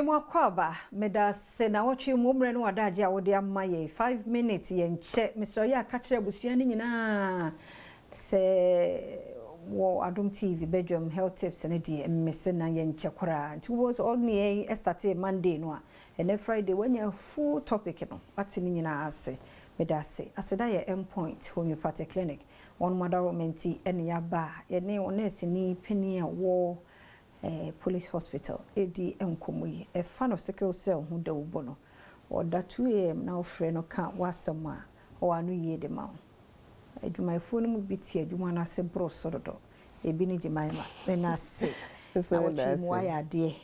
Memo kwaba meda se na wochi momre no wadaje a wode amma ye 5 minutes ye nche Mr. Ya ka kire busua ni nyina se wo Adom TV bedroom health tips ne die mmese na ye nche kora nti wo so only start Monday no a and Friday when you full topic no atini nyina ase meda se aseda ye endpoint homeopathic clinic one mother romenti ene ya ba ye ne onesi ni peni a wo police hospital edi enkomoyi a fan of sickle cell hu da ubo no or that 2 am now friend no kan wasama o anu ye de ma adwuma phone mu biti adwuma na se bro sododo ebi ni jimaima na se so mu aya de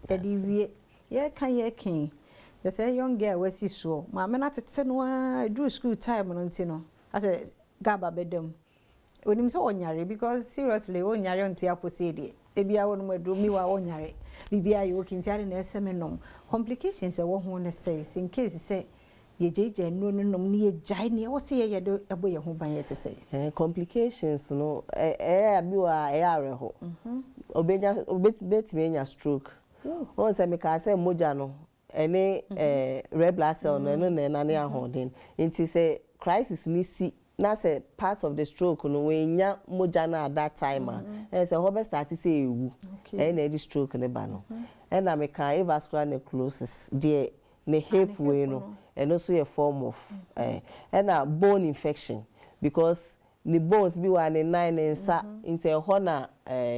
edi wie ye kan the say young girl wasi so ma me na tete no a do school time no ntino ase gaba bedem onim so onyare because seriously onyare onti aposede ebia wonu madu mi wa onyare bibia ye okintiare na eseme nom complications e wo ho ne say in case say ye jeje no nom ni ye jai ne wo se ye do ebo ye ho ban ye te say complications no abi wa are ho obenya obetime nya stroke won se me ka say moja no ene red blood cell no na na ahoden nti say crisis ni si na say part of the stroke no we nya moja na at that time say hobe start say ewu na the stroke ne ba no na me kan vascular necrosis there ne hip we no and also a form of na bone infection because the bones be one in 9 nsa in say ho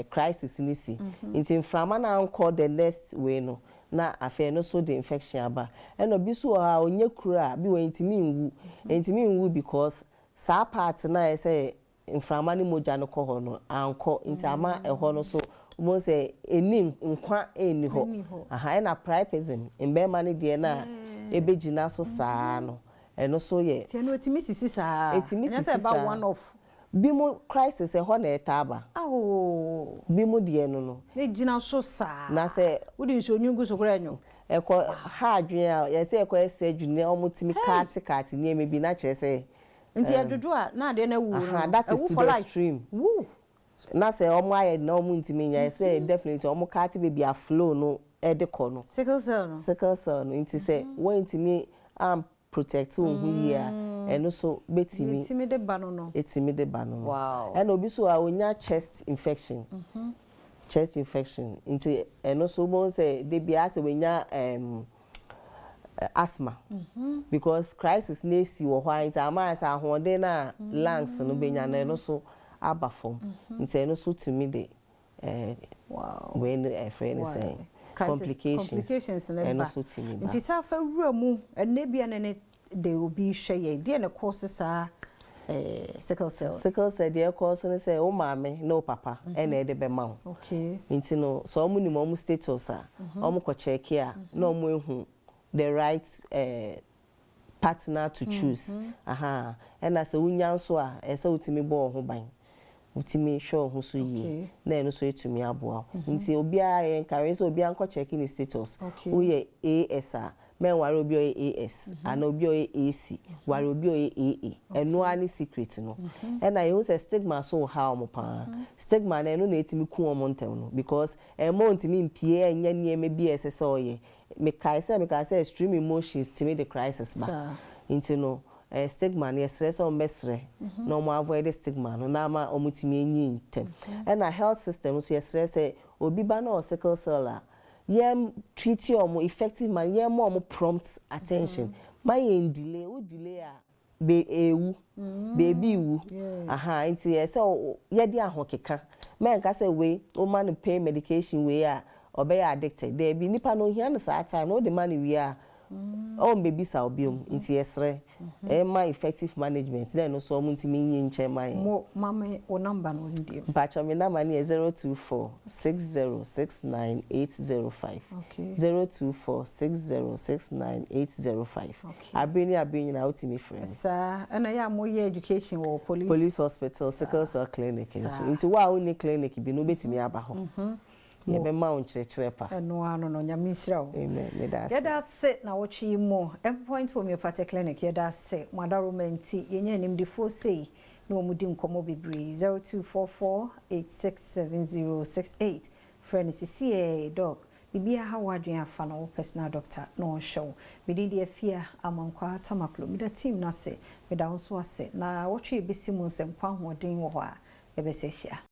crisis ni si in frama na anko the next way no na afa no so the infection aba and obi so ha onye kura bi we intimi nwu because sa part na say inframa ni moja no ko ho no anko inti ama ho no so mo say enim nkwa eni ho aha na priapism embe ma ne de na ebegina so saa no eno so ye tie no etimi sisi saa etimi say ba one of bimo crisis ho na etaba bimo de no ne gina so saa na say wudi nso nyungu so kora nyo eko ha adwen a ye say eko ese adwune omutimi kati ni emebi na kire say nti adodo a na ade na wu no that is to the extreme wu na say omo aye na omo ntimi nya say definitely omo kati baby a flow no e de ko no sickle cell no nti say when ntimi am protect who here and also betimi etimi de ba no wow and obi so a onya chest infection into and also mo say they be as we nya asthma because crisis na si wo hwan ta ama asa ahode na lungs no benya na no so abafom nti no so to me de wow when a friend say complications and so to me nti sa fa wura mu ene bia ne they will be share dey na causes are sickle cell dey cause no say o mama no papa ene de be ma okay nti no so omu ni mo status a omu ko check a na omu ehu the right partner to choose aha and as unya so a ese utimi bo ho ban utimi show ho so yi na eno so etumi aboa nti obi a encourage obi anko check in status wo ye AS a men ware obi o AS and obi o AC ware obi o AA eno ani secret no and I use a stigma so how mo pa stigma na eno na etimi ku omo ntem no because mo ntimi mpie enya nieme bi esese oye me kai say extreme emotions to me the crisis ba into no stigma na stress on mesre no mo avoid the stigma no na ma omutimi enyi ntem and a health system so stress obi ba na sickle cell a yem treat omo effective man yem omo prompt attention my delay a be ewu baby wu aha into yes so ye de ahokeka men ka say we o man pain medication we a obey addicted there be nipa no here no saa time no the money we are on baby sa obiom nti esre my effective management then no so muntimi nyi nche mai mo mama o number no ndiem pacho me number ni 0246069805805 0246069805805 abini na otimi friend sa na ya mo ye education wo police hospital sickle cell clinic so nti wa oni clinic bi no betimi aba ho ye be ma on chirechirepa eno ano no nyamisirawo amen me da se yeda se na wochi mo endpoint homeopathic clinic yeda se madaromenti yenye nimdifo sei no mudi nkomo bebre 0244867068 friend CCA doc bibia ha wadwen afa no personal doctor no show bidi de afia amankwa tamaklo mi da team na se me da nso ase na wotwe besi mu nsem kwa hoden wo ho a ebesehia